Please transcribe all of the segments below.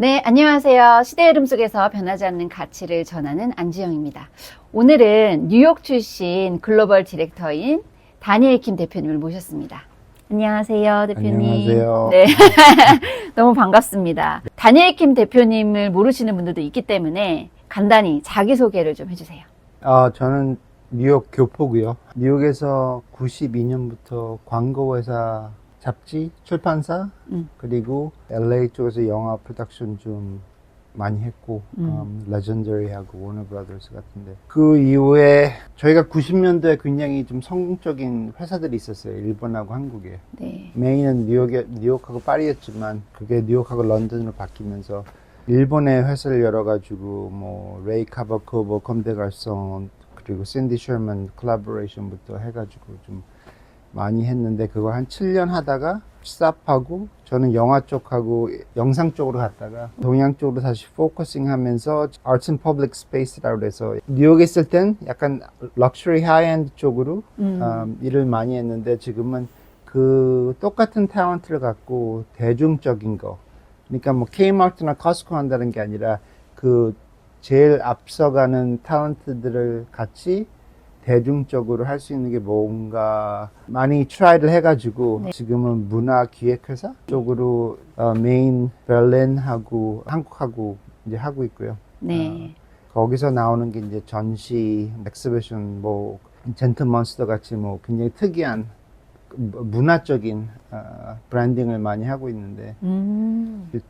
네, 안녕하세요. 시대의 흐름 속에서 변하지 않는 가치를 전하는 안지영입니다. 오늘은 뉴욕 출신 글로벌 디렉터인 다니엘 킴 대표님을 모셨습니다. 안녕하세요, 대표님. 안녕하세요. 네, 너무 반갑습니다. 다니엘 킴 대표님을 모르시는 분들도 있기 때문에 간단히 자기소개를 좀 해주세요. 저는 뉴욕 교포고요. 뉴욕에서 92년부터 광고회사, 잡지, 출판사, 그리고 LA 쪽에서 영화 프로덕션 좀 많이 했고, 레전더리하고 워너 브라더스 같은데. 그 이후에 저희가 90년대에 굉장히 좀 성공적인 회사들이 있었어요. 일본하고 한국에. 네. 메인은 뉴욕하고 파리였지만 그게 뉴욕하고 런던으로 바뀌면서 일본의 회사를 열어가지고 뭐 레이 카바코보, 컴데갈송 그리고 샌디 셔먼 콜라보레이션부터 해가지고 좀 많이 했는데 그걸 한 7년 하다가 스탑하고 저는 영화 쪽하고 영상 쪽으로 갔다가 동양 쪽으로 다시 포커싱 하면서 Arts and Public Space라고 해서 뉴욕에 있을 땐 약간 럭셔리 하이엔드 쪽으로 일을 많이 했는데 지금은 그 똑같은 탤런트를 갖고 대중적인 거 그러니까 뭐 K마트나 커스코 한다는 게 아니라 그 제일 앞서가는 탤런트들을 같이 대중적으로 할 수 있는 게 뭔가 많이 트라이를 해가지고 지금은 문화기획회사 쪽으로 메인 베를린하고 한국하고 이제 하고 있고요. 네. 거기서 나오는 게 이제 전시, 엑스비션, 뭐 젠틀몬스터 같이 뭐 굉장히 특이한 문화적인 브랜딩을 많이 하고 있는데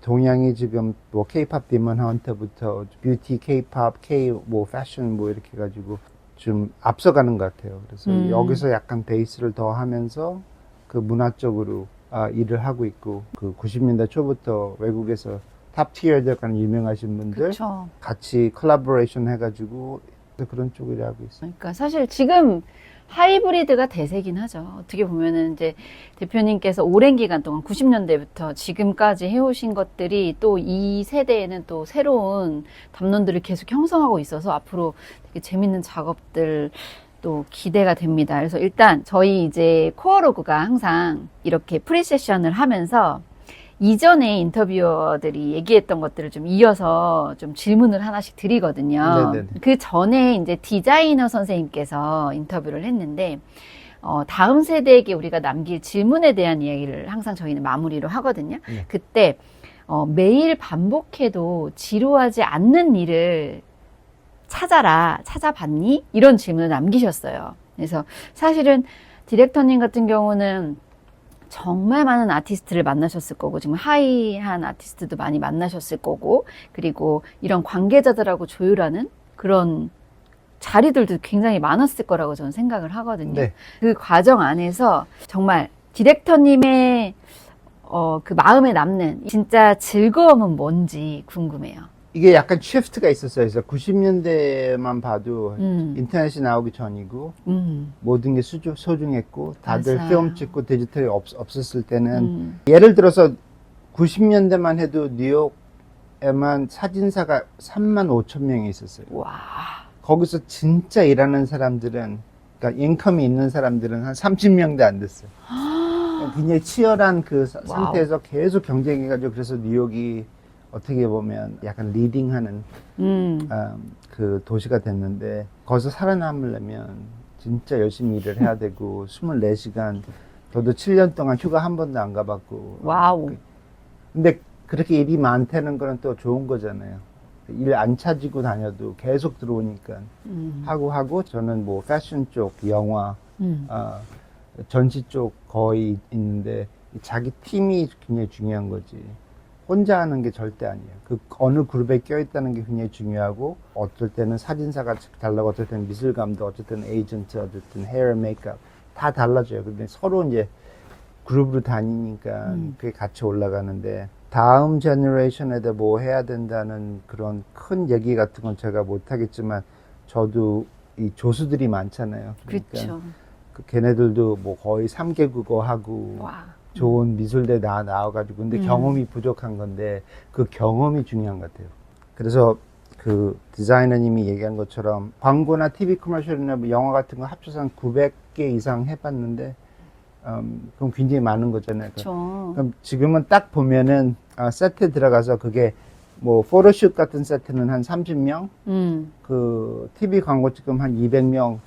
동양이 지금 뭐 K-팝 디먼 헌터부터 뷰티, K-팝, 뭐 패션 뭐 이렇게 해가지고 좀 앞서가는 것 같아요. 그래서 여기서 약간 베이스를 더 하면서 그 문화적으로 일을 하고 있고 그 90년대 초부터 외국에서 탑 티어들 가는 유명하신 분들 그쵸. 같이 콜라보레이션 해가지고 그런 쪽을 하고 있어요. 그러니까 사실 지금 하이브리드가 대세긴 하죠. 어떻게 보면은 이제 대표님께서 오랜 기간 동안 90년대부터 지금까지 해오신 것들이 또 이 세대에는 또 새로운 담론들을 계속 형성하고 있어서 앞으로 되게 재밌는 작업들 또 기대가 됩니다. 그래서 일단 저희 이제 코어로그가 항상 이렇게 프리세션을 하면서 이전에 인터뷰어들이 얘기했던 것들을 좀 이어서 좀 질문을 하나씩 드리거든요. 네네네. 그 전에 이제 디자이너 선생님께서 인터뷰를 했는데, 다음 세대에게 우리가 남길 질문에 대한 이야기를 항상 저희는 마무리로 하거든요. 네. 그때, 매일 반복해도 지루하지 않는 일을 찾아봤니? 이런 질문을 남기셨어요. 그래서 사실은 디렉터님 같은 경우는 정말 많은 아티스트를 만나셨을 거고 지금 하이한 아티스트도 많이 만나셨을 거고 그리고 이런 관계자들하고 조율하는 그런 자리들도 굉장히 많았을 거라고 저는 생각을 하거든요. 네. 그 과정 안에서 정말 디렉터님의 그 마음에 남는 진짜 즐거움은 뭔지 궁금해요. 이게 약간 쉬프트가 있었어요. 그래서 90년대만 봐도 인터넷이 나오기 전이고 모든 게 소중했고 다들 맞아요. 필름 찍고 디지털이 없었을 때는 예를 들어서 90년대만 해도 뉴욕에만 사진사가 3만 5천 명이 있었어요. 와. 거기서 진짜 일하는 사람들은 그러니까 인컴이 있는 사람들은 한 30명도 안 됐어요. 굉장히 치열한 그 상태에서 계속 경쟁해가지고 그래서 뉴욕이 어떻게 보면 약간 리딩하는 그 도시가 됐는데 거기서 살아남으려면 진짜 열심히 일을 해야 되고 24시간 저도 7년 동안 휴가 한 번도 안 가봤고 와우. 근데 그렇게 일이 많다는 거는 또 좋은 거잖아요. 일 안 찾고 다녀도 계속 들어오니까 하고 저는 뭐 패션 쪽, 영화, 전시 쪽 거의 있는데 자기 팀이 굉장히 중요한 거지. 혼자 하는 게 절대 아니에요. 그 어느 그룹에 껴있다는 게 굉장히 중요하고 어떨 때는 사진사가 달라고 어떨 때는 미술감독, 어쩔 때는 에이전트, 어쩔 때는 헤어 메이크업 다 달라져요. 근데 서로 이제 그룹으로 다니니까 그게 같이 올라가는데 다음 제너레이션에다 뭐 해야 된다는 그런 큰 얘기 같은 건 제가 못하겠지만 저도 이 조수들이 많잖아요. 그러니까 그렇죠. 걔네들도 뭐 거의 3개국어 하고 와. 좋은 미술대 나와가지고 근데 경험이 부족한 건데 그 경험이 중요한 것 같아요. 그래서 그 디자이너님이 얘기한 것처럼 광고나 TV 커머셜이나 뭐 영화 같은 거 합쳐서 한 900개 이상 해봤는데 그럼 굉장히 많은 거잖아요. 그렇죠. 그럼 지금은 딱 보면은 세트에 들어가서 그게 뭐 포토슛 같은 세트는 한 30명, 음. 그 TV 광고 찍으면 한 200명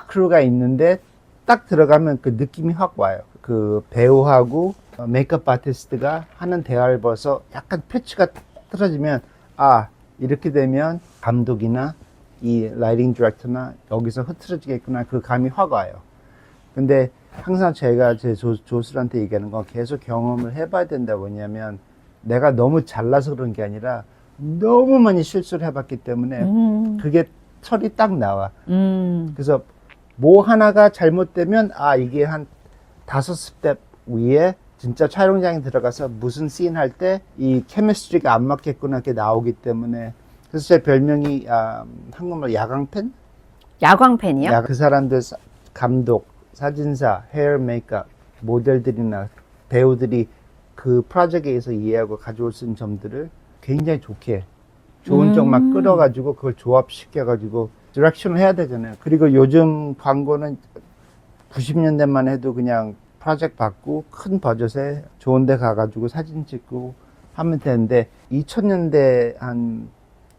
크루가 있는데 딱 들어가면 그 느낌이 확 와요. 그 배우하고 메이크업 아티스트가 하는 대화를 봐서 약간 패치가 틀어지면 아 이렇게 되면 감독이나 이 라이팅 디렉터나 여기서 흐트러지겠구나 그 감이 확 와요. 근데 항상 제가 제 조수한테 얘기하는 건 계속 경험을 해봐야 된다고. 왜냐면 내가 너무 잘나서 그런 게 아니라 너무 많이 실수를 해봤기 때문에 그게 철이 딱 나와. 그래서 뭐 하나가 잘못되면 아 이게 한 5스텝 위에 진짜 촬영장에 들어가서 무슨 씬 할 때 이 케미스트리가 안 맞겠구나 이렇게 나오기 때문에. 그래서 제 별명이 한국말로 야광펜? 야광펜이요? 그 사람들 감독, 사진사, 헤어 메이크업, 모델들이나 배우들이 그 프로젝트에서 이해하고 가져올 수 있는 점들을 굉장히 좋은 쪽 막 끌어가지고 그걸 조합시켜가지고 디렉션을 해야 되잖아요. 그리고 요즘 광고는 90년대만 해도 그냥 프로젝트 받고 큰 버젯에 좋은 데 가가지고 사진 찍고 하면 되는데 2000년대 한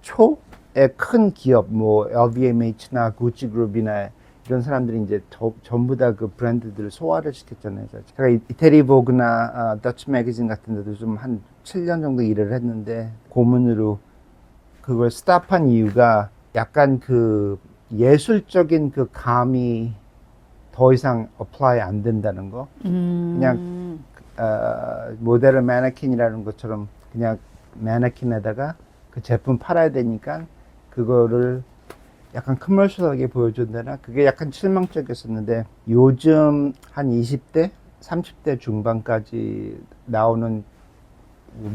초에 큰 기업 뭐 LVMH나 구찌그룹이나 이런 사람들이 이제 전부 다 그 브랜드들을 소화를 시켰잖아요. 제가 이태리 보그나 더치 매거진 같은 데도 좀 한 7년 정도 일을 했는데 고문으로 그걸 스탑한 이유가 약간 그 예술적인 그 감이 더 이상 어플라이 안 된다는 거. 그냥 모델을 마네킹이라는 것처럼 그냥 마네킹에다가 그 제품 팔아야 되니까 그거를 약간 커머셜하게 보여준다나 그게 약간 실망적이었었는데 요즘 한 20대, 30대 중반까지 나오는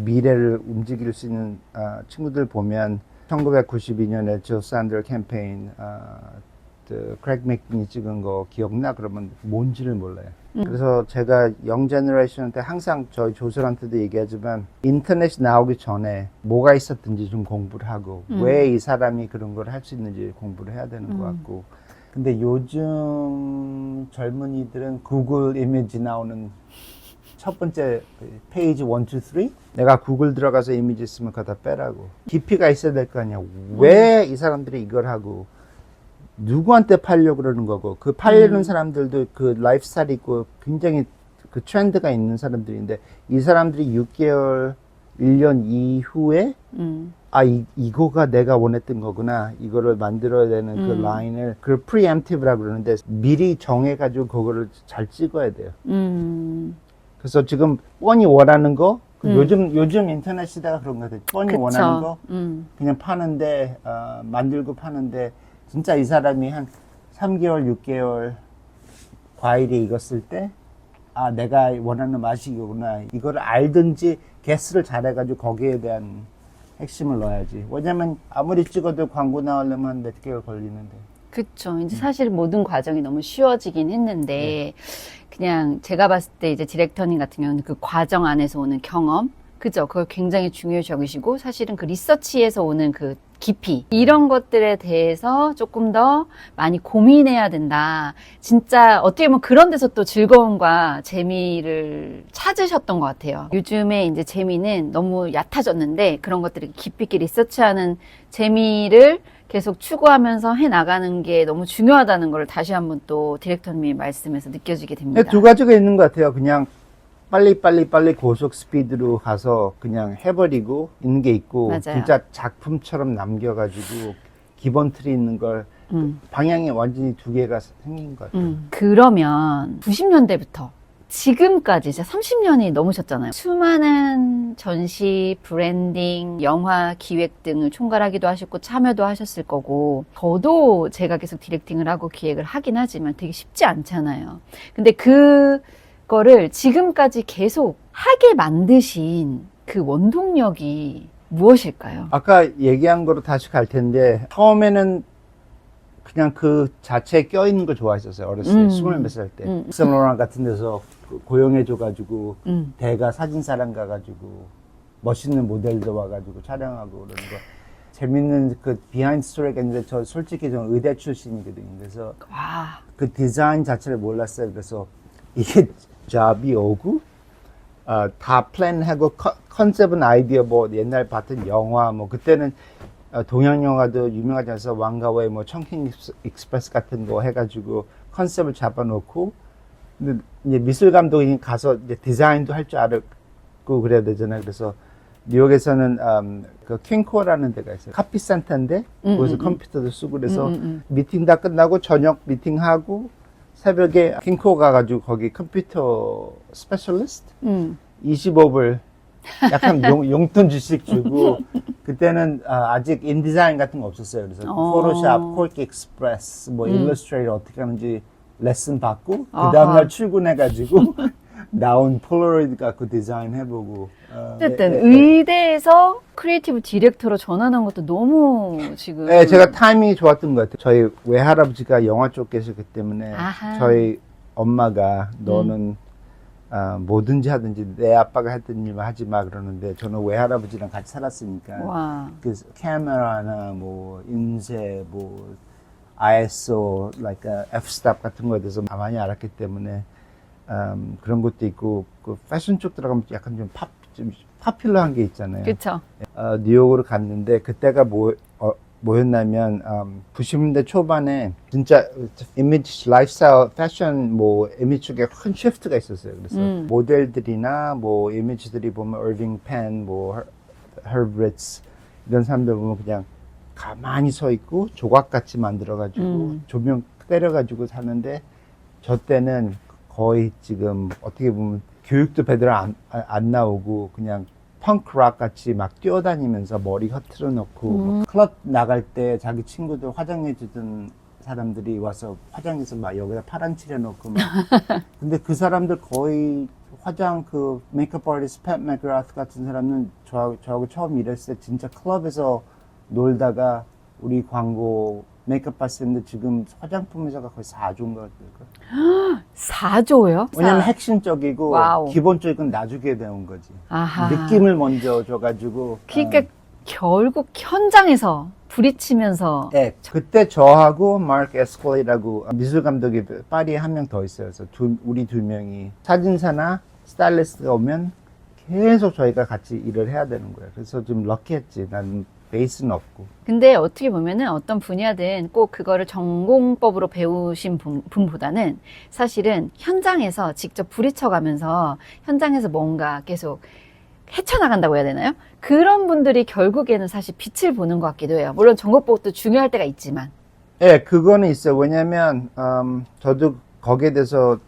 미래를 움직일 수 있는 친구들 보면 1992년에 조 산더 캠페인 크랙 맥빈이 찍은 거 기억나? 그러면 뭔지를 몰라요. 그래서 제가 영 제너레이션한테 항상 저희 조술한테도 얘기하지만 인터넷이 나오기 전에 뭐가 있었든지 좀 공부를 하고 왜 이 사람이 그런 걸 할 수 있는지 공부를 해야 되는 것 같고. 근데 요즘 젊은이들은 구글 이미지 나오는 첫 번째 페이지 1, 2, 3 내가 구글 들어가서 이미지 있으면 그거 다 빼라고. 깊이가 있어야 될 거 아니야. 왜 이 사람들이 이걸 하고 누구한테 팔려고 그러는 거고, 그 팔리는 사람들도 그 라이프 스타일이 있고 굉장히 그 트렌드가 있는 사람들인데, 이 사람들이 6개월, 1년 이후에, 이거가 내가 원했던 거구나. 이거를 만들어야 되는 그 라인을, 그걸 preemptive라고 그러는데, 미리 정해가지고 그거를 잘 찍어야 돼요. 그래서 지금 뻔히 원하는 거, 요즘 인터넷 시대가 그런 거 같아요. 뻔히 그쵸. 원하는 거, 그냥 파는데, 만들고 파는데, 진짜 이 사람이 한 3개월, 6개월 과일이 익었을 때, 아, 내가 원하는 맛이 이거구나. 이거를 알든지 게스를 잘해가지고 거기에 대한 핵심을 넣어야지. 왜냐면 아무리 찍어도 광고 나오려면 몇 개월 걸리는데. 그쵸. 이제 사실 모든 과정이 너무 쉬워지긴 했는데, 그냥 제가 봤을 때 이제 디렉터님 같은 경우는 그 과정 안에서 오는 경험, 그죠? 그걸 굉장히 중요시 여기시고, 사실은 그 리서치에서 오는 그 깊이, 이런 것들에 대해서 조금 더 많이 고민해야 된다. 진짜 어떻게 보면 그런 데서 또 즐거움과 재미를 찾으셨던 것 같아요. 요즘에 이제 재미는 너무 얕아졌는데, 그런 것들을 깊이 있게 리서치하는 재미를 계속 추구하면서 해 나가는 게 너무 중요하다는 걸 다시 한번 또 디렉터님이 말씀에서 느껴지게 됩니다. 두 가지가 있는 것 같아요. 그냥 빨리 고속 스피드로 가서 그냥 해버리고 있는 게 있고, 맞아요. 진짜 작품처럼 남겨가지고 기본 틀이 있는 걸 방향이 완전히 두 개가 생긴 것 같아요. 그러면 90년대부터 지금까지 이제 30년이 넘으셨잖아요. 수많은 전시, 브랜딩, 영화 기획 등을 총괄하기도 하셨고 참여도 하셨을 거고, 저도 제가 계속 디렉팅을 하고 기획을 하긴 하지만 되게 쉽지 않잖아요. 근데 그거를 지금까지 계속 하게 만드신 그 원동력이 무엇일까요? 아까 얘기한 거로 다시 갈 텐데, 처음에는 그냥 그 자체에 껴있는 걸 좋아했었어요. 어렸을 때, 20몇 살 때. 셀로나 같은 데서 고용해줘가지고, 대가 사진사랑 가가지고, 멋있는 모델도 와가지고 촬영하고 그러는 거. 재밌는 그 비하인드 스토리가 있는데, 저 솔직히 좀 의대 출신이거든요. 그래서 와. 그 디자인 자체를 몰랐어요. 그래서 이게 잡이 오고, 다 플랜하고 컨셉은 아이디어 뭐 옛날 봤던 영화 뭐 그때는 동양 영화도 유명하지 않아서 왕가와의 뭐 청킹 익스프레스 같은 거 해가지고 컨셉을 잡아놓고 근데 이제 미술 감독이 가서 이제 디자인도 할 줄 알고 그래야 되잖아요. 그래서 뉴욕에서는 그 킹코어라는 데가 있어요. 카피 센터인데 거기서 컴퓨터도 쓰고 그래서 미팅 다 끝나고 저녁 미팅하고 새벽에 킹코어 가가지고 거기 컴퓨터 스페셜리스트 25불 약간 용돈 주식 주고 그때는 아직 인디자인 같은 거 없었어요. 그래서 포토샵, 콜키 익스프레스, 뭐 일러스트레이터 어떻게 하는지 레슨 받고 그 다음날 출근해가지고 나온 폴라로이드 갖고 디자인 해보고 어쨌든 의대에서 크리에이티브 디렉터로 전환한 것도 너무 지금 네, 제가 타이밍이 좋았던 것 같아요. 저희 외할아버지가 영화 쪽 계셨기 때문에 아하. 저희 엄마가 너는 뭐든지 하든지 내 아빠가 했던 일만 하지 마 그러는데 저는 외할아버지랑 같이 살았으니까 와. 그 카메라나 뭐 인쇄 뭐 ISO, like f-stop 같은 거에 대해서 많이 알았기 때문에 그런 것도 있고 그 패션 쪽 들어가면 약간 좀 파퓰러한 게 있잖아요. 그렇죠. 뉴욕으로 갔는데 그때가 뭐였냐면 90년대 초반에 진짜 이미지, 라이프스타일, 패션 뭐 이미지 쪽에 큰 시프트가 있었어요. 그래서 모델들이나 뭐 이미지들이 보면 얼빙 펜, 뭐 허브 리츠 이런 사람들 보면 그냥 가만히 서 있고 조각같이 만들어가지고 조명 때려가지고 사는데 저 때는 거의 지금 어떻게 보면 교육도 제대로 안 나오고 그냥 펑크락 같이 막 뛰어다니면서 머리 흐트러 놓고 뭐 클럽 나갈 때 자기 친구들 화장해 주던 사람들이 와서 화장해서 막 여기다 파란 칠해 놓고 막 근데 그 사람들 거의 화장 그 메이크업 아티스트 팻 맥그라스 같은 사람은 저하고 처음 일했을 때 진짜 클럽에서 놀다가 우리 광고 메이크업 봤을 때 지금 화장품 회사가 거의 4조인 것 같아요. 4조요? 왜냐면 핵심적이고 와우. 기본적인 나중에 배운 거지. 아하. 느낌을 먼저 줘가지고. 그러니까 결국 현장에서 부딪히면서 네, 그때 저하고 마크 에스콜이라고 미술 감독이 파리에 한 명 더 있어요. 그래서 우리 두 명이 사진사나 스타일리스트가 오면 계속 저희가 같이 일을 해야 되는 거예요. 그래서 좀 럭키했지. 난 베이스는 없고. 근데 어떻게 보면은 어떤 분야든 꼭 그거를 전공법으로 배우신 분보다는 사실은 현장에서 직접 부딪혀가면서 현장에서 뭔가 계속 헤쳐나간다고 해야 되나요? 그런 분들이 결국에는 사실 빛을 보는 것 같기도 해요. 물론 전공법도 중요할 때가 있지만. 네, 그거는 있어요. 왜냐면 저도 거기에 대해서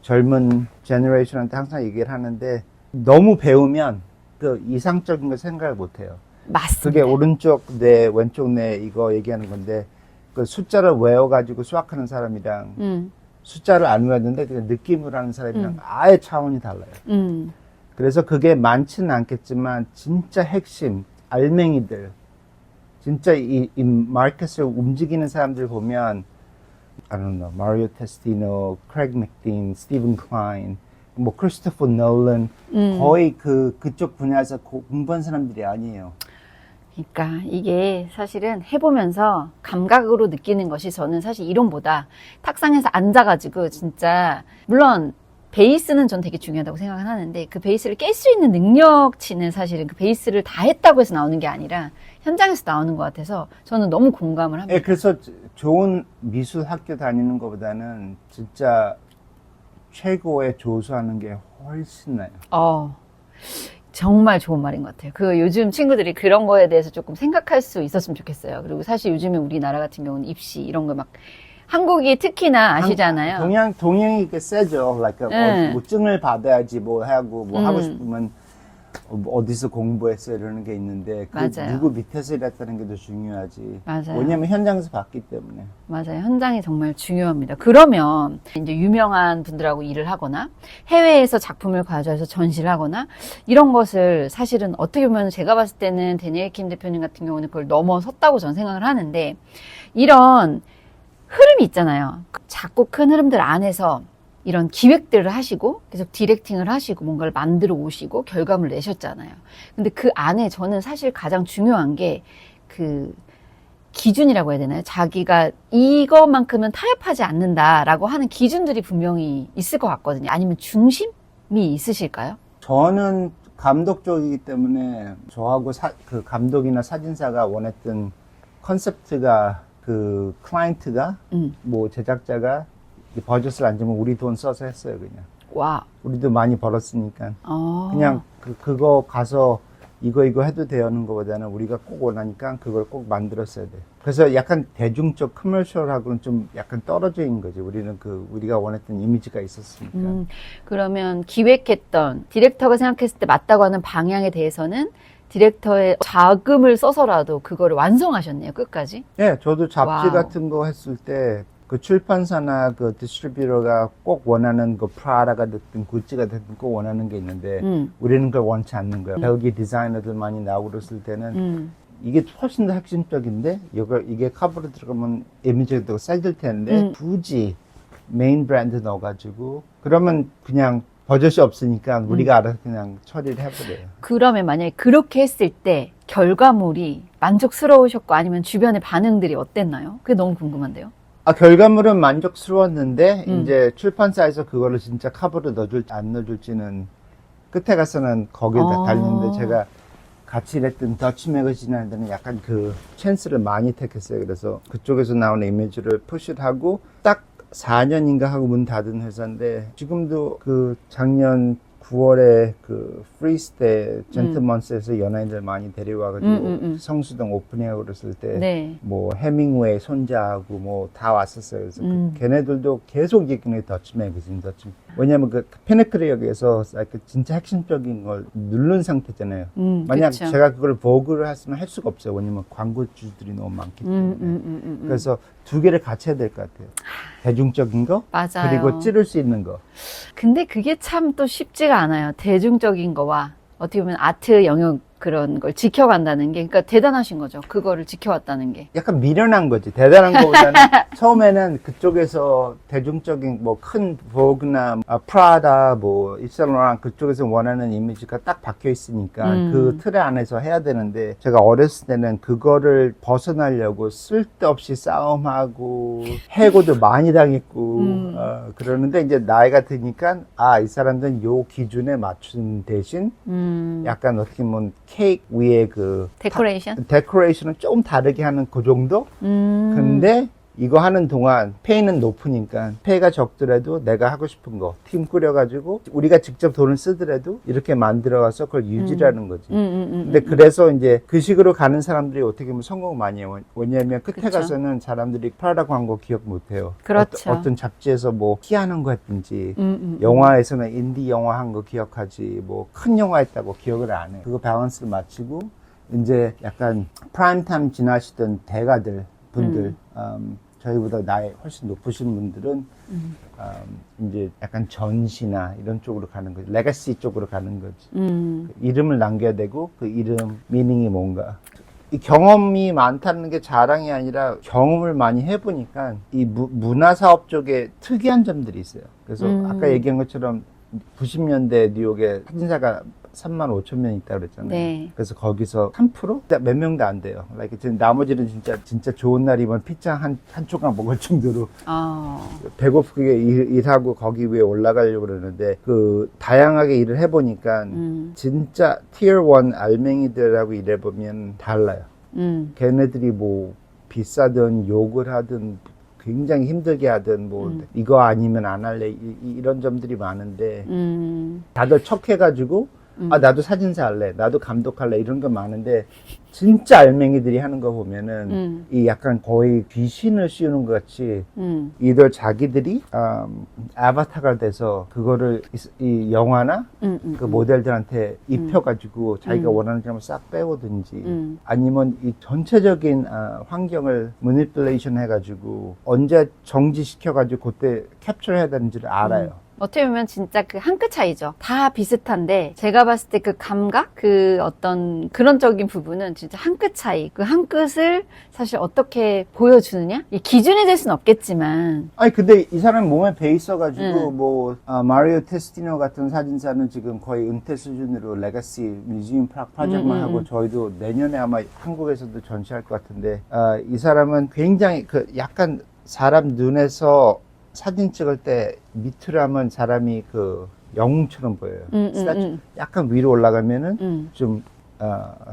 젊은 제너레이션한테 항상 얘기를 하는데 너무 배우면 그 이상적인 걸 생각을 못 해요. 맞습니다. 그게 오른쪽 뇌, 왼쪽 뇌 이거 얘기하는 건데 그 숫자를 외워가지고 수학하는 사람이랑 숫자를 안 외웠는데 그냥 느낌으로 하는 사람이랑 아예 차원이 달라요. 그래서 그게 많지는 않겠지만 진짜 핵심 알맹이들 진짜 이 마켓을 움직이는 사람들 보면 I don't know 마리오 테스티노, 크레이그 맥딘, 스티븐 클라인 뭐 크리스토퍼 놀란 거의 그쪽 분야에서 공부한 사람들이 아니에요. 그러니까 이게 사실은 해보면서 감각으로 느끼는 것이 저는 사실 이론보다 탁상에서 앉아가지고 진짜 물론 베이스는 전 되게 중요하다고 생각은 하는데 그 베이스를 깰 수 있는 능력치는 사실은 그 베이스를 다 했다고 해서 나오는 게 아니라 현장에서 나오는 것 같아서 저는 너무 공감을 합니다. 네, 그래서 좋은 미술 학교 다니는 것보다는 진짜 최고의 조수하는 게 훨씬 나아요. 정말 좋은 말인 것 같아요. 그 요즘 친구들이 그런 거에 대해서 조금 생각할 수 있었으면 좋겠어요. 그리고 사실 요즘에 우리나라 같은 경우는 입시 이런 거 막 한국이 특히나 아시잖아요. 동양이 이게 세죠. like 뭐 증을 받아야지 뭐 하고 뭐 하고 싶으면 어디서 공부했어 이러는 게 있는데 그 맞아요. 누구 밑에서 일했다는 게 더 중요하지. 맞아요. 왜냐면 현장에서 봤기 때문에. 맞아요. 현장이 정말 중요합니다. 그러면 이제 유명한 분들하고 일을 하거나 해외에서 작품을 가져와서 전시를 하거나 이런 것을 사실은 어떻게 보면 제가 봤을 때는 데니엘 킴 대표님 같은 경우는 그걸 넘어섰다고 저는 생각을 하는데 이런 흐름이 있잖아요. 작고 큰 흐름들 안에서 이런 기획들을 하시고 계속 디렉팅을 하시고 뭔가를 만들어 오시고 결과물을 내셨잖아요. 근데 그 안에 저는 사실 가장 중요한 게 그 기준이라고 해야 되나요? 자기가 이것만큼은 타협하지 않는다라고 하는 기준들이 분명히 있을 것 같거든요. 아니면 중심이 있으실까요? 저는 감독 쪽이기 때문에 저하고 그 감독이나 사진사가 원했던 컨셉트가 그 클라이언트가 뭐 제작자가 이 버젯을 안 주면 우리 돈 써서 했어요. 그냥 와. 우리도 많이 벌었으니까 어. 그냥 그거 가서 이거 해도 되는 것보다는 우리가 꼭 원하니까 그걸 꼭 만들었어야 돼. 그래서 약간 대중적 커머셜하고는 좀 약간 떨어져 있는 거지. 우리는 우리가 원했던 이미지가 있었으니까. 그러면 기획했던 디렉터가 생각했을 때 맞다고 하는 방향에 대해서는 디렉터의 자금을 써서라도 그거를 완성하셨네요, 끝까지. 예, 저도 잡지 와우. 같은 거 했을 때 그 출판사나 그 디스트리뷰터가 꼭 원하는 그 프라다가 됐든 구찌가 됐든 꼭 원하는 게 있는데 우리는 그걸 원치 않는 거야. 벨기 디자이너들 많이 나오고 그랬을 때는 이게 훨씬 더 핵심적인데 이게 커버로 들어가면 이미지가 더 세질 텐데 굳이 메인 브랜드 넣어가지고 그러면 그냥 버젯이 없으니까 우리가 알아서 그냥 처리를 해버려요. 그러면 만약에 그렇게 했을 때 결과물이 만족스러우셨고 아니면 주변의 반응들이 어땠나요? 그게 너무 궁금한데요. 결과물은 만족스러웠는데 이제 출판사에서 그거를 진짜 커버로 넣어줄지 안 넣어줄지는 끝에 가서는 거기에 달리는데 제가 같이 일했던 더치 매거진한테는 약간 그 찬스를 많이 택했어요. 그래서 그쪽에서 나오는 이미지를 푸시하고 딱 4년인가 하고 문 닫은 회사인데 지금도 그 작년 9월에 그 프리스 때 젠틀먼스에서 연예인들 많이 데려와가지고 성수동 오프닝하고 그랬을 때 뭐 해밍웨이 손자하고 뭐 다 왔었어요. 그래서 걔네들도 계속 얘기는 더치 매거진 왜냐면 그 피네클역에서 진짜 핵심적인 걸 누른 상태잖아요. 만약 그쵸. 제가 그걸 보고를 했으면 할 수가 없어요. 왜냐면 광고주들이 너무 많기 때문에. 그래서 두 개를 같이 해야 될 것 같아요. 대중적인 거 맞아요. 그리고 찌를 수 있는 거. 근데 그게 참 또 쉽지가 않아요. 대중적인 거와 어떻게 보면 아트 영역 그런 걸 지켜간다는 게, 그러니까 대단하신 거죠. 그거를 지켜왔다는 게. 약간 미련한 거지. 대단한 거보다는 처음에는 그쪽에서 대중적인 뭐 큰 보그나 프라다 뭐 입사로랑 그쪽에서 원하는 이미지가 딱 박혀 있으니까 그 틀 안에서 해야 되는데 제가 어렸을 때는 그거를 벗어나려고 쓸데없이 싸움하고 해고도 많이 당했고 그러는데 이제 나이가 드니까 이 사람들은 요 기준에 맞춘 대신 약간 어떻게 보면 케이크 위에 그 데코레이션은 조금 다르게 하는 그 정도? 근데 이거 하는 동안 페이는 높으니까 페이가 적더라도 내가 하고 싶은 거 팀 꾸려가지고 우리가 직접 돈을 쓰더라도 이렇게 만들어가서 그걸 유지하는 거지. 근데 그래서 이제 그 식으로 가는 사람들이 어떻게 보면 성공 많이 해요. 왜냐하면 끝에 그쵸. 가서는 사람들이 프라다 광고 기억 못 해요. 그렇죠. 어떤 잡지에서 뭐 키하는 거 했든지 영화에서는 인디 영화 한 거 기억하지 뭐 큰 영화 했다고 기억을 안 해. 그거 밸런스를 맞추고 이제 약간 프라임타임 지나시던 대가들 분들 저희보다 나이 훨씬 높으신 분들은 이제 약간 전시나 이런 쪽으로 가는 거지. 레거시 쪽으로 가는 거지. 그 이름을 남겨야 되고 그 이름 미닝이 뭔가. 이 경험이 많다는 게 자랑이 아니라 경험을 많이 해보니까 이 문화사업 쪽에 특이한 점들이 있어요. 그래서 아까 얘기한 것처럼 90년대 뉴욕에 사진사가 35,000명 있다고 그랬잖아요. 네. 그래서 거기서 3%? 몇 명도 안 돼요. 나머지는 진짜 좋은 날이면 피자 한 조각 먹을 정도로 배고프게 일하고 거기 위에 올라가려고 그러는데 그 다양하게 일을 해보니까 진짜 티어 1 알맹이들하고 일해보면 달라요. 걔네들이 뭐 비싸든 욕을 하든 굉장히 힘들게 하든 뭐 이거 아니면 안 할래 이런 점들이 많은데 다들 척해가지고 나도 사진사 할래 나도 감독할래 이런 거 많은데 진짜 알맹이들이 하는 거 보면은 이 약간 거의 귀신을 씌우는 것 같이 이들 자기들이 아바타가 돼서 그거를 이 영화나 그 모델들한테 입혀가지고 자기가 원하는 점을 싹 빼오든지 아니면 이 전체적인 환경을 매니플레이션 해가지고 언제 정지시켜가지고 그때 캡처해야 되는지를 알아요. 어떻게 보면 진짜 그 한 끗 차이죠. 다 비슷한데 제가 봤을 때 그 감각, 그 어떤 그런적인 부분은 진짜 한 끗 차이. 그 한 끗을 사실 어떻게 보여주느냐? 이 기준이 될 수는 없겠지만. 아니 근데 이 사람 몸에 배 있어가지고 뭐 마리오 테스티노 같은 사진사는 지금 거의 은퇴 수준으로 레거시 뮤지엄 프로젝트만 하고 저희도 내년에 아마 한국에서도 전시할 것 같은데 이 사람은 굉장히 그 약간 사람 눈에서 사진 찍을 때 밑으로 하면 사람이 그 영웅처럼 보여요. 약간 위로 올라가면은 좀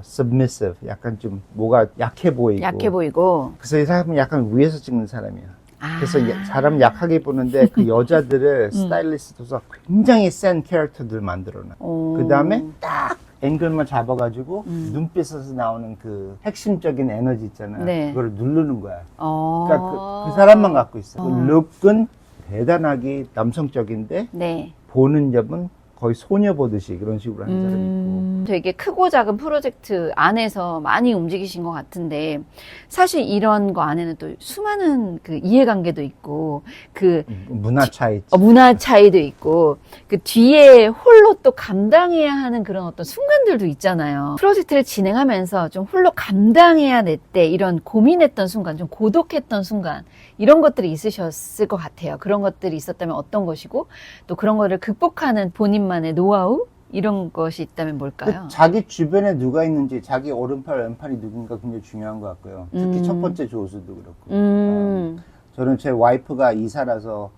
submissive, 약간 좀 뭐가 약해 보이고. 약해 보이고. 그래서 이 사람은 약간 위에서 찍는 사람이야. 아. 그래서 사람 약하게 보는데 그 여자들을 스타일리스트로서 굉장히 센 캐릭터들 만들어놔. 그 다음에 딱 앵글만 잡아가지고 눈빛에서 나오는 그 핵심적인 에너지 있잖아. 네. 그걸 누르는 거야. 그러니까 그 사람만 갖고 있어. 그 룩은 대단하게 남성적인데 네. 보는 점은 거의 소녀 보듯이 그런 식으로 하는 사람이 있고. 되게 크고 작은 프로젝트 안에서 많이 움직이신 것 같은데 사실 이런 거 안에는 또 수많은 그 이해관계도 있고 그 문화 차이. 문화 차이도 있고 그 뒤에 홀로 또 감당해야 하는 그런 어떤 순간들도 있잖아요. 프로젝트를 진행하면서 좀 홀로 감당해야 될 때 이런 고민했던 순간, 좀 고독했던 순간 이런 것들이 있으셨을 것 같아요. 그런 것들이 있었다면 어떤 것이고 또 그런 거를 극복하는 본인만의 노하우 이런 것이 있다면 뭘까요? 자기 주변에 누가 있는지, 자기 오른팔, 왼팔이 누군가 굉장히 중요한 것 같고요. 특히 첫 번째 조수도 그렇고. 저는 제 와이프가 이사라서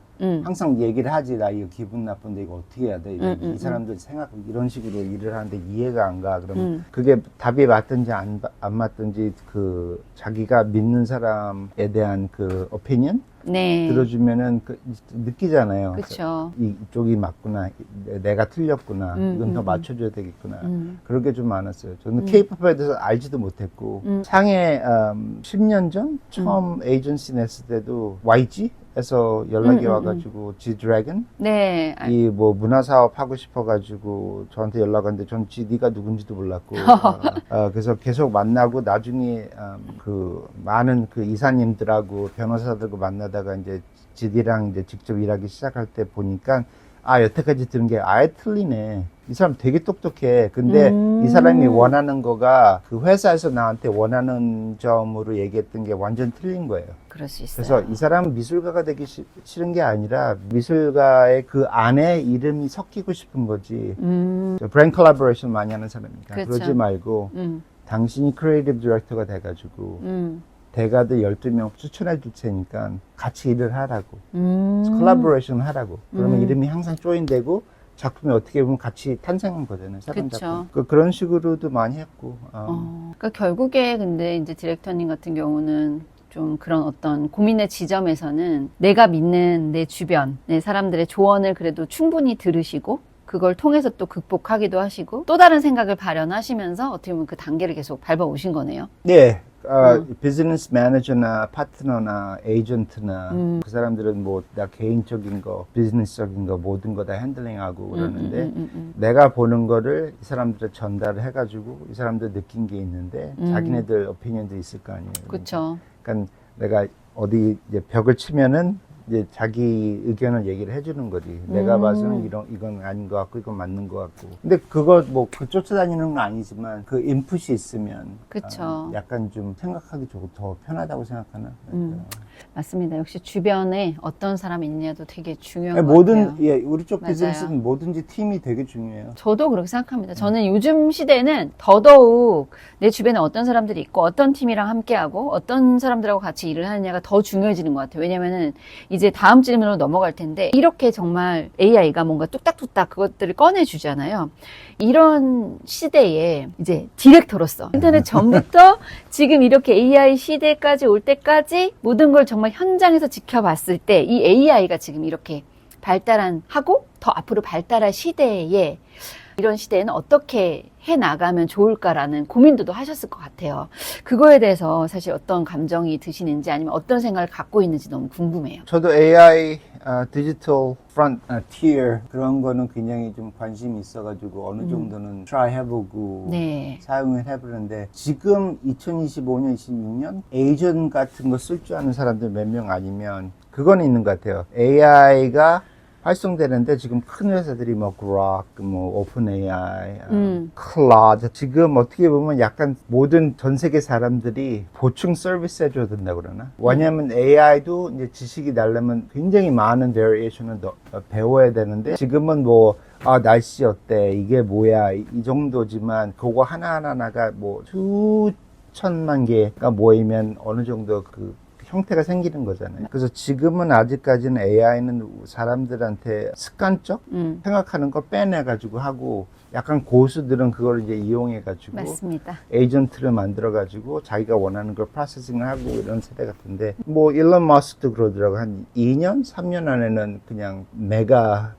항상 얘기를 하지. 나 이거 기분 나쁜데 이거 어떻게 해야 돼? 이 사람들 생각 이런 식으로 일을 하는데 이해가 안 가. 그러면 그게 답이 맞든지 안 맞든지 그 자기가 믿는 사람에 대한 그 opinion 네. 들어주면은 느끼잖아요. 그렇죠. 이쪽이 맞구나. 내가 틀렸구나. 이건 더 맞춰줘야 되겠구나. 그런 게 좀 많았어요. 저는 K-팝에 대해서 알지도 못했고 상해 10년 전 처음 에이전시 냈을 때도 YG에서 연락이 와가지고 G-Dragon 네. 이 뭐 문화사업 하고 싶어가지고 저한테 연락 왔는데 전 네가 누군지도 몰랐고 그래서 계속 만나고 나중에 그 많은 그 이사님들하고 변호사들과 만나다가 이제 GD랑 이제 직접 일하기 시작할 때 보니까 여태까지 들은 게 아예 틀리네. 이 사람 되게 똑똑해. 근데 이 사람이 원하는 거가 그 회사에서 나한테 원하는 점으로 얘기했던 게 완전 틀린 거예요. 그럴 수 있어요. 그래서 이 사람은 미술가가 되기 싫은 게 아니라 미술가의 그 안에 이름이 섞이고 싶은 거지. 브랜드 콜라보레이션 많이 하는 사람이니까. 그렇죠. 그러지 말고 당신이 크리에이티브 디렉터가 돼가지고 대가들 12명 추천해 줄 테니까 같이 일을 하라고. 콜라보레이션 하라고. 그러면 이름이 항상 조인되고 작품이 어떻게 보면 같이 탄생한 거잖아요. 사람 그쵸. 작품. 그런 식으로도 많이 했고. 그러니까 결국에 근데 이제 디렉터님 같은 경우는 좀 그런 어떤 고민의 지점에서는 내가 믿는 내 주변, 내 사람들의 조언을 그래도 충분히 들으시고 그걸 통해서 또 극복하기도 하시고 또 다른 생각을 발현하시면서 어떻게 보면 그 단계를 계속 밟아오신 거네요. 네. 비즈니스 매니저나 파트너나 에이전트나 그 사람들은 뭐 나 개인적인 거, 비즈니스적인 거 모든 거 다 핸들링하고 그러는데 내가 보는 거를 이 사람들에 전달을 해가지고 이 사람들 느낀 게 있는데 자기네들 오피니언도 있을 거 아니에요. 그렇죠. 그러니까 내가 어디 이제 벽을 치면은 이제 자기 의견을 얘기를 해주는 거지. 내가 봐서는 이건 아닌 것 같고, 이건 맞는 것 같고. 근데 그거 뭐, 쫓아다니는 건 아니지만, 그 인풋이 있으면. 그쵸. 약간 좀 생각하기 좋고 더 편하다고 생각하나? 맞습니다. 역시 주변에 어떤 사람이 있느냐도 되게 중요한 것 모든, 같아요. 예, 우리 쪽 맞아요. 비즈니스는 뭐든지 팀이 되게 중요해요. 저도 그렇게 생각합니다. 저는 요즘 시대는 더더욱 내 주변에 어떤 사람들이 있고 어떤 팀이랑 함께하고 어떤 사람들하고 같이 일을 하느냐가 더 중요해지는 것 같아요. 왜냐면은 이제 다음 질문으로 넘어갈 텐데 이렇게 정말 AI가 뭔가 뚝딱뚝딱 그것들을 꺼내주잖아요. 이런 시대에 이제 디렉터로서 인터넷 전부터 지금 이렇게 AI 시대까지 올 때까지 모든 걸 정말 현장에서 지켜봤을 때 이 AI가 지금 이렇게 발달하고 더 앞으로 발달할 시대에 이런 시대에는 어떻게 해나가면 좋을까라는 고민도 하셨을 것 같아요. 그거에 대해서 사실 어떤 감정이 드시는지 아니면 어떤 생각을 갖고 있는지 너무 궁금해요. 저도 AI, 디지털 프론티어 그런 거는 굉장히 좀 관심이 있어가지고 어느 정도는 try 해보고 네. 사용을 해보는데 지금 2025년, 26년 에이전 같은 거 쓸 줄 아는 사람들 몇 명 아니면 그건 있는 것 같아요. AI가 활성되는데 지금 큰 회사들이 뭐 Grok, 뭐 OpenAI, Claude 지금 어떻게 보면 약간 모든 전 세계 사람들이 보충 서비스 해줘야 된다고 그러나? 왜냐하면 AI도 이제 지식이 날려면 굉장히 많은 variation을 배워야 되는데 지금은 뭐 날씨 어때? 이게 뭐야? 이 정도지만 그거 하나하나가 뭐 수천만 개가 모이면 어느 정도 그 형태가 생기는 거잖아요. 그래서 지금은 아직까지는 AI는 사람들한테 습관적 생각하는 걸 빼내가지고 하고 약간 고수들은 그걸 이제 이용해가지고 맞습니다. 에이전트를 만들어가지고 자기가 원하는 걸 프로세싱을 하고 이런 세대 같은데 뭐 일론 머스크도 그러더라고. 한 2년, 3년 안에는 그냥 메가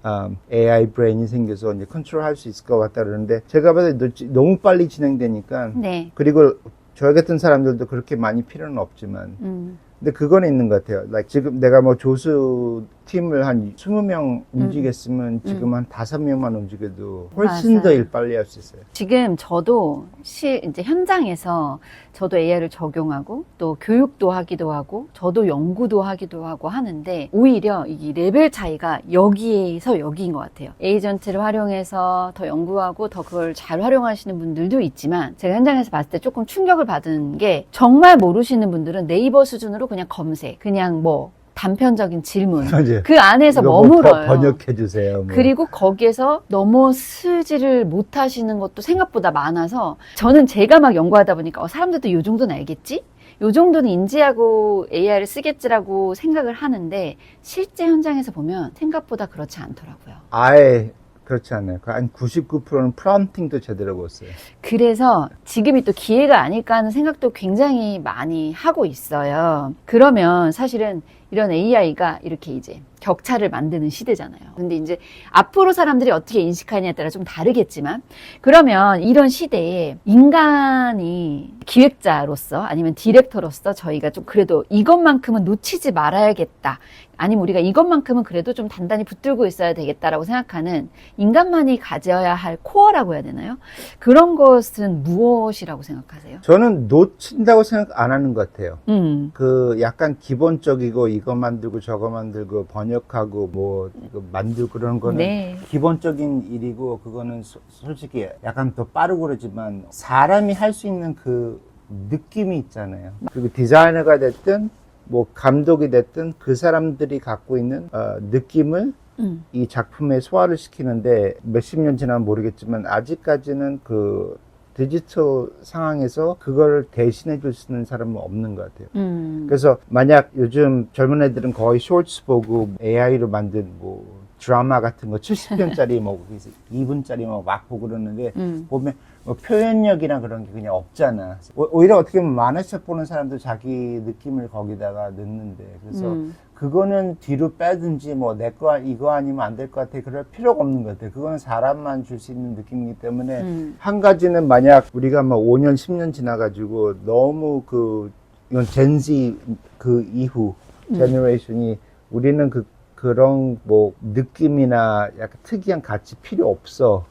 AI 브레인이 생겨서 이제 컨트롤할 수 있을 것 같다 그러는데 제가 봐도 너무 빨리 진행되니까 네. 그리고 저희 같은 사람들도 그렇게 많이 필요는 없지만 근데 그건 있는 것 같아요. Like 지금 내가 뭐 조수 팀을 한 20명 움직였으면 지금 한 5명만 움직여도 훨씬 더 맞아요. 일 빨리 할 수 있어요. 지금 저도 이제 현장에서 저도 AI를 적용하고 또 교육도 하기도 하고 저도 연구도 하기도 하고 하는데 오히려 이 레벨 차이가 여기에서 여기인 것 같아요. 에이전트를 활용해서 더 연구하고 더 그걸 잘 활용하시는 분들도 있지만 제가 현장에서 봤을 때 조금 충격을 받은 게 정말 모르시는 분들은 네이버 수준으로 그냥 검색, 그냥 뭐 단편적인 질문 맞아요. 그 안에서 이거 뭐 머물어요. 번역해 주세요. 뭐. 그리고 거기에서 넘어서지를 못하시는 것도 생각보다 많아서 저는 제가 막 연구하다 보니까 사람들도 이 정도는 알겠지? 이 정도는 인지하고 AI를 쓰겠지라고 생각을 하는데 실제 현장에서 보면 생각보다 그렇지 않더라고요. 아예 그렇지 않아요. 한 99%는 프롬프팅도 제대로 못 써요. 그래서 지금이 또 기회가 아닐까 하는 생각도 굉장히 많이 하고 있어요. 그러면 사실은 이런 AI가 이렇게 이제 격차를 만드는 시대잖아요. 근데 이제 앞으로 사람들이 어떻게 인식하느냐에 따라 좀 다르겠지만 그러면 이런 시대에 인간이 기획자로서 아니면 디렉터로서 저희가 좀 그래도 이것만큼은 놓치지 말아야겠다. 아니면 우리가 이것만큼은 그래도 좀 단단히 붙들고 있어야 되겠다라고 생각하는 인간만이 가져야 할 코어라고 해야 되나요? 그런 것은 무엇이라고 생각하세요? 저는 놓친다고 생각 안 하는 것 같아요. 음. 그 약간 기본적이고 이거 만들고 저거 만들고 번역하고 뭐 이거 만들고 그런 거는 네. 기본적인 일이고 그거는 솔직히 약간 더 빠르고 그러지만 사람이 할 수 있는 그 느낌이 있잖아요. 그리고 디자이너가 됐든 뭐 감독이 됐든 그 사람들이 갖고 있는 느낌을 이 작품에 소화를 시키는데 몇십 년 지나면 모르겠지만 아직까지는 그 디지털 상황에서 그걸 대신해 줄 수 있는 사람은 없는 것 같아요. 그래서 만약 요즘 젊은 애들은 거의 쇼츠 보고 AI로 만든 뭐 드라마 같은 거 70분짜리 뭐 2분짜리 막 보고 그러는데 보면 뭐 표현력이나 그런 게 그냥 없잖아. 오히려 어떻게 보면 만화책 보는 사람도 자기 느낌을 거기다가 넣는데 그래서 그거는 뒤로 빼든지 뭐 내 거 이거 아니면 안 될 것 같아 그럴 필요가 없는 것 같아. 그거는 사람만 줄 수 있는 느낌이기 때문에 한 가지는 만약 우리가 뭐 5년 10년 지나가지고 너무 이건 젠지 그 이후 제너레이션이 우리는 그런 뭐 느낌이나 약간 특이한 가치 필요 없어.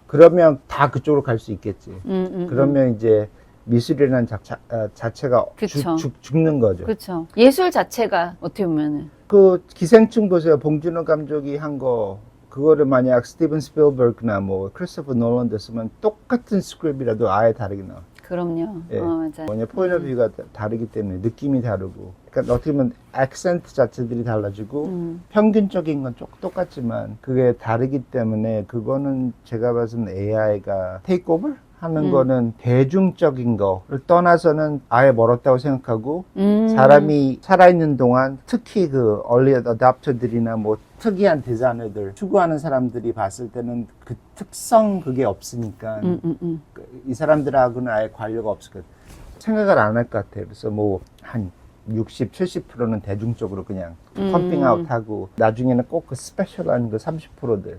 그러면 다 그쪽으로 갈 수 있겠지. 그러면 이제 미술이라는 자체가 그쵸. 죽는 거죠. 그렇죠. 예술 자체가 어떻게 보면은 그 기생충 보세요. 봉준호 감독이 한 거 그거를 만약 스티븐 스필버그나 뭐 크리스토퍼 놀란도 쓰면 똑같은 스크립이라도 아예 다르게 나와. 그럼요. 예. 맞아요. 뭐냐 포인트 오브 뷰가 다르기 때문에 느낌이 다르고 그러니까 어떻게 보면 액센트 자체들이 달라지고 평균적인 건 똑같지만 그게 다르기 때문에 그거는 제가 봐서는 AI가 테이크오버 하는 거는 대중적인 거를 떠나서는 아예 멀었다고 생각하고 사람이 살아있는 동안 특히 그 얼리 어답터들이나 뭐 특이한 디자이너들 추구하는 사람들이 봤을 때는 그 특성 그게 없으니까 이 사람들하고는 아예 관계가 없을 것 같아요. 생각을 안 할 것 같아요. 그래서 뭐 한 60, 70%는 대중적으로 그냥 펌핑 아웃 하고 나중에는 꼭 그 스페셜한 그 30%들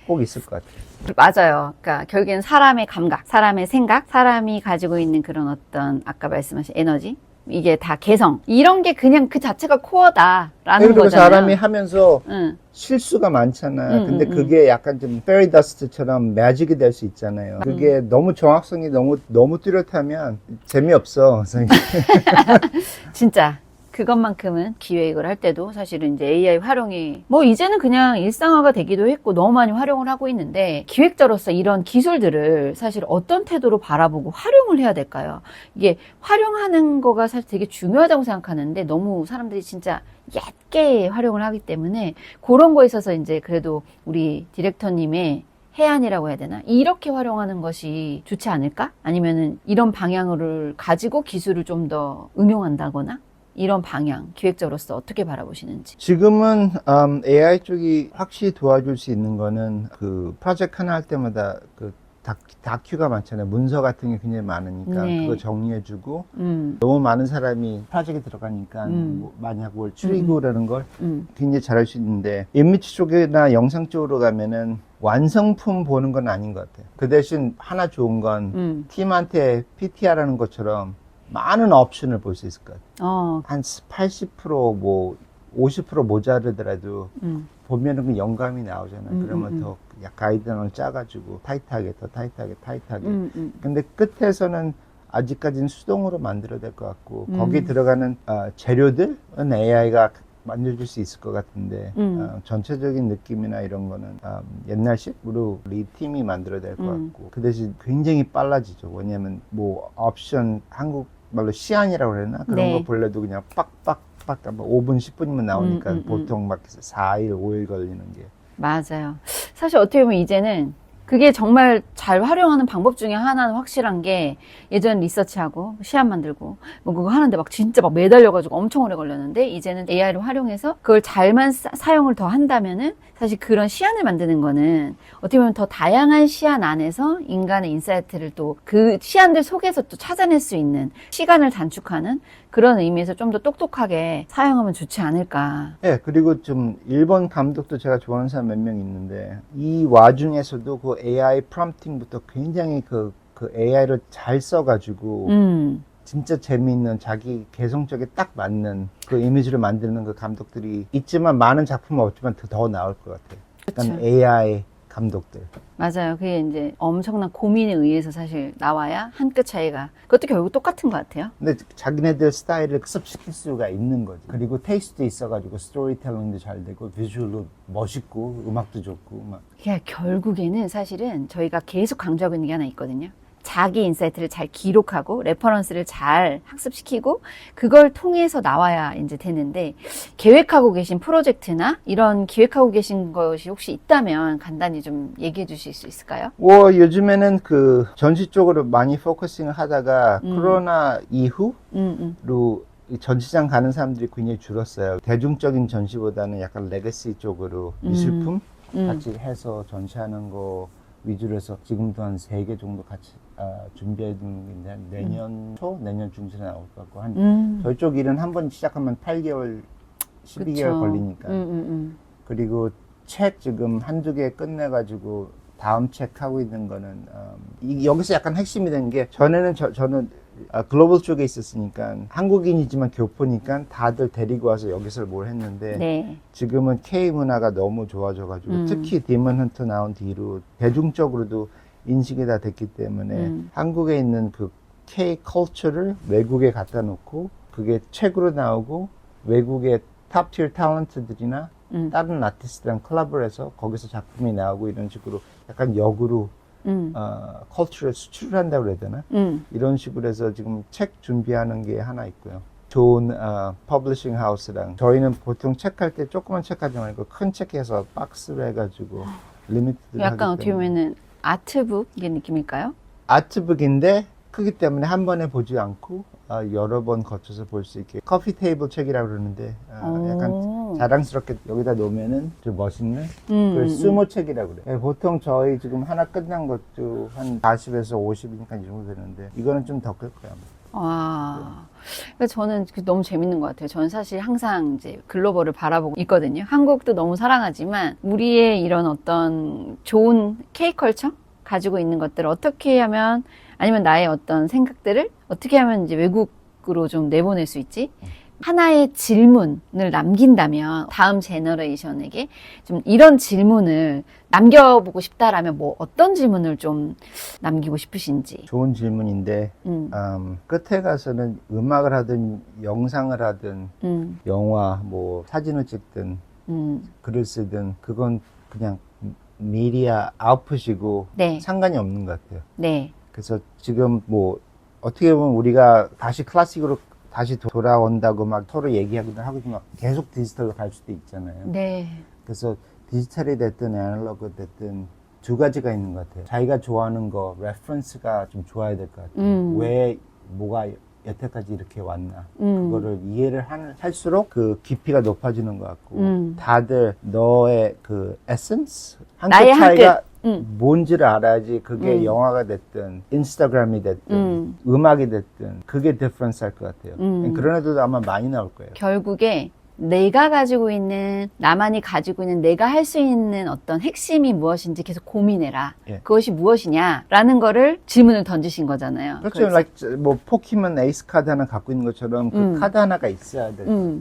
꼭 있을 것 같아요. 맞아요. 그러니까 결국엔 사람의 감각, 사람의 생각, 사람이 가지고 있는 그런 어떤 아까 말씀하신 에너지, 이게 다 개성 이런 게 그냥 그 자체가 코어다라는 그리고 거잖아요. 사람이 하면서 응. 실수가 많잖아. 근데 그게 약간 좀 페리 더스트처럼 매직이 될 수 있잖아요. 그게 너무 정확성이 너무 뚜렷하면 재미없어. 진짜 그것만큼은 기획을 할 때도 사실은 이제 AI 활용이 뭐 이제는 그냥 일상화가 되기도 했고 너무 많이 활용을 하고 있는데 기획자로서 이런 기술들을 사실 어떤 태도로 바라보고 활용을 해야 될까요? 이게 활용하는 거가 사실 되게 중요하다고 생각하는데 너무 사람들이 진짜 얕게 활용을 하기 때문에 그런 거에 있어서 이제 그래도 우리 디렉터님의 해안이라고 해야 되나? 이렇게 활용하는 것이 좋지 않을까? 아니면은 이런 방향을 가지고 기술을 좀 더 응용한다거나 이런 방향, 기획자로서 어떻게 바라보시는지. 지금은 AI 쪽이 확실히 도와줄 수 있는 거는 그 프로젝트 하나 할 때마다 그 다큐가 많잖아요. 문서 같은 게 굉장히 많으니까 네. 그거 정리해주고 너무 많은 사람이 프로젝트에 들어가니까 뭐 만약 뭘 추리고라는 걸 굉장히 잘할 수 있는데 이미지 쪽이나 영상 쪽으로 가면은 완성품 보는 건 아닌 것 같아요. 그 대신 하나 좋은 건 팀한테 PT하라는 것처럼 많은 옵션을 볼 수 있을 것 같아요. 한 80% 뭐 50% 모자르더라도 보면은 그 영감이 나오잖아요. 그러면 더 가이드라인을 짜가지고 타이트하게 더 타이트하게. 근데 끝에서는 아직까지는 수동으로 만들어야 될 것 같고 거기에 들어가는 재료들은 AI가 만들어줄 수 있을 것 같은데 전체적인 느낌이나 이런 거는 옛날식으로 우리 팀이 만들어야 될 것 같고 그 대신 굉장히 빨라지죠. 왜냐하면 뭐 옵션 한국말로 시안이라고 그러나 그런 네. 거 볼래도 그냥 빡 5분 10분이면 나오니까 보통 막 4일 5일 걸리는 게 맞아요. 사실 어떻게 보면 이제는 그게 정말 잘 활용하는 방법 중에 하나는 확실한 게 예전 리서치하고 시안 만들고 뭐 그거 하는데 막 진짜 막 매달려가지고 엄청 오래 걸렸는데 이제는 AI를 활용해서 그걸 잘만 사용을 더 한다면은 사실 그런 시안을 만드는 거는 어떻게 보면 더 다양한 시안 안에서 인간의 인사이트를 또 그 시안들 속에서 또 찾아낼 수 있는 시간을 단축하는 그런 의미에서 좀 더 똑똑하게 사용하면 좋지 않을까. 네, 그리고 좀 일본 감독도 제가 좋아하는 사람 몇 명 있는데 이 와중에서도 그 AI 프롬프팅부터 굉장히 그 AI를 잘 써가지고 진짜 재미있는 자기 개성적에 딱 맞는 그 이미지를 만드는 그 감독들이 있지만 많은 작품은 없지만 더 나올 것 같아요. 약간 그쵸. AI 감독들. 맞아요. 그게 이제 엄청난 고민에 의해서 사실 나와야 한 끗 차이가. 그것도 결국 똑같은 것 같아요. 근데 자기네들 스타일을 습시킬 수가 있는 거지. 그리고 테이스트도 있어가지고 스토리텔링도 잘 되고 비주얼도 멋있고 음악도 좋고 막. 그게 결국에는 사실은 저희가 계속 강조하고 있는 게 하나 있거든요. 자기 인사이트를 잘 기록하고 레퍼런스를 잘 학습시키고 그걸 통해서 나와야 이제 되는데 계획하고 계신 프로젝트나 이런 기획하고 계신 것이 혹시 있다면 간단히 좀 얘기해 주실 수 있을까요? 요즘에는 그 전시 쪽으로 많이 포커싱을 하다가 코로나 이후로 이 전시장 가는 사람들이 굉장히 줄었어요. 대중적인 전시보다는 약간 레거시 쪽으로 미술품 같이 해서 전시하는 거 위주로 해서 지금도 한 3개 정도 같이 준비해 두는데 내년 초, 내년 중순에 나올 것 같고 저희 쪽 일은 한 번 시작하면 8개월, 12개월 그쵸. 걸리니까 그리고 책 지금 한두 개 끝내가지고 다음 책 하고 있는 거는 여기서 약간 핵심이 된 게 전에는 저는 글로벌 쪽에 있었으니까 한국인이지만 교포니까 다들 데리고 와서 여기서 뭘 했는데 네. 지금은 K 문화가 너무 좋아져가지고 특히 디먼 헌터 나온 뒤로 대중적으로도 인식이 다 됐기 때문에 한국에 있는 그 K 컬처를 외국에 갖다 놓고 그게 책으로 나오고 외국의 탑티어 탤런트들이나 다른 아티스트랑 콜라보해서 거기서 작품이 나오고 이런 식으로 약간 역으로 컬처를 수출을 한다고 그래야 되나? 이런 식으로 해서 지금 책 준비하는 게 하나 있고요. 좋은 퍼블리싱 하우스랑 저희는 보통 책할 때 조그만 책 하지 말고 큰 책해서 박스로 해가지고 리미티드 약간 하기 어떻게 때문에 보면은 아트북 이게 느낌일까요? 아트북인데 크기 때문에 한 번에 보지 않고 여러 번 거쳐서 볼 수 있게 커피 테이블 책이라고 그러는데 약간 자랑스럽게 여기다 놓으면은 좀 멋있는 그 수모 책이라고 그래요. 보통 저희 지금 하나 끝난 것도 한 40에서 50이니까 이 정도 되는데 이거는 좀 더 클 거야. 와. 그러니까 저는 너무 재밌는 것 같아요. 저는 사실 항상 이제 글로벌을 바라보고 있거든요. 한국도 너무 사랑하지만 우리의 이런 어떤 좋은 K컬처 가지고 있는 것들을 어떻게 하면 아니면 나의 어떤 생각들을 어떻게 하면 이제 외국으로 좀 내보낼 수 있지? 하나의 질문을 남긴다면 다음 제너레이션에게 좀 이런 질문을 남겨보고 싶다라면 뭐 어떤 질문을 좀 남기고 싶으신지. 좋은 질문인데 끝에 가서는 음악을 하든 영상을 하든 영화 뭐 사진을 찍든 글을 쓰든 그건 그냥 미디어 아웃풋이고 네. 상관이 없는 것 같아요. 네. 그래서 지금 뭐 어떻게 보면 우리가 다시 클래식으로 다시 돌아온다고 막 서로 얘기하기도 하고 막 계속 디지털로 갈 수도 있잖아요. 네. 그래서 디지털이 됐든 애널로그 됐든 두 가지가 있는 것 같아요. 자기가 좋아하는 거 레퍼런스가 좀 좋아야 될 것 같아요. 왜 뭐가 여태까지 이렇게 왔나 그거를 이해를 할수록 그 깊이가 높아지는 것 같고 다들 너의 그 에센스 나의 한끗 차이가 한 끝. 뭔지를 알아야지 그게 영화가 됐든 인스타그램이 됐든 음악이 됐든 그게 디퍼런스 할 것 같아요. 그런 애들도 아마 많이 나올 거예요. 결국에 내가 가지고 있는, 나만이 가지고 있는 내가 할 수 있는 어떤 핵심이 무엇인지 계속 고민해라. 예. 그것이 무엇이냐라는 거를 질문을 던지신 거잖아요. 그렇죠. like, 뭐 포켓몬 에이스 카드 하나 갖고 있는 것처럼 그 카드 하나가 있어야 될 것 같아요.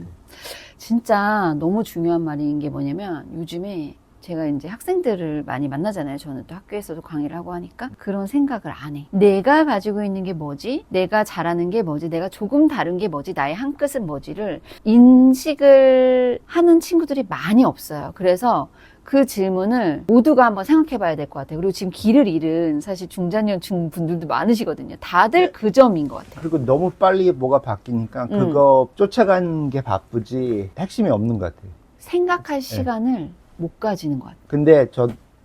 진짜 너무 중요한 말인 게 뭐냐면 요즘에 제가 이제 학생들을 많이 만나잖아요. 저는 또 학교에서도 강의를 하고 하니까 그런 생각을 안 해. 내가 가지고 있는 게 뭐지? 내가 잘하는 게 뭐지? 내가 조금 다른 게 뭐지? 나의 한 끝은 뭐지를 인식을 하는 친구들이 많이 없어요. 그래서 그 질문을 모두가 한번 생각해 봐야 될 것 같아요. 그리고 지금 길을 잃은 사실 중장년층 분들도 많으시거든요. 다들 그 점인 것 같아요. 그리고 너무 빨리 뭐가 바뀌니까 그거 쫓아가는 게 바쁘지 핵심이 없는 것 같아요. 생각할 시간을 못 가지는 것 같아요. 근데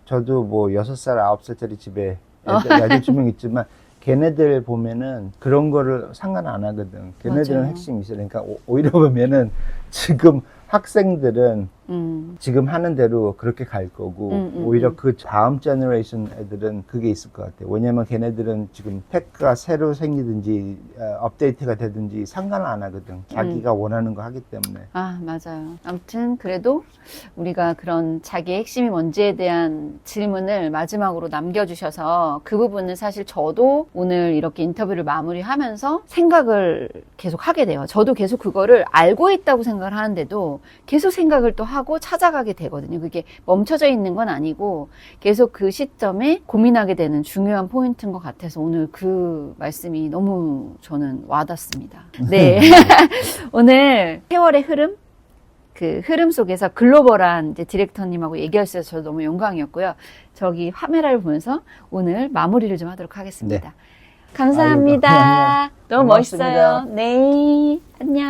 저도 뭐 6살, 9살짜리 집에 애들 2명 있지만 걔네들 보면은 그런 거를 상관 안 하거든. 걔네들은 맞아요. 핵심이 있어. 그러니까 오히려 보면은 지금 학생들은 지금 하는 대로 그렇게 갈 거고 오히려 그 다음 제너레이션 애들은 그게 있을 것 같아요. 왜냐면 걔네들은 지금 테크가 새로 생기든지 업데이트가 되든지 상관을 안 하거든. 자기가 원하는 거 하기 때문에. 아, 맞아요. 아무튼 그래도 우리가 그런 자기의 핵심이 뭔지에 대한 질문을 마지막으로 남겨주셔서 그 부분은 사실 저도 오늘 이렇게 인터뷰를 마무리하면서 생각을 계속 하게 돼요. 저도 계속 그거를 알고 있다고 생각을 하는데도 계속 생각을 또 하고 찾아가게 되거든요. 그게 멈춰져 있는 건 아니고 계속 그 시점에 고민하게 되는 중요한 포인트인 것 같아서 오늘 그 말씀이 너무 저는 와닿습니다. 네. 오늘 세월의 흐름? 그 흐름 속에서 글로벌한 이제 디렉터님하고 얘기할 수 있어서 저도 너무 영광이었고요. 저기 카메라를 보면서 오늘 마무리를 좀 하도록 하겠습니다. 네. 감사합니다. 아이고, 너무 고맙습니다. 멋있어요. 네. 안녕.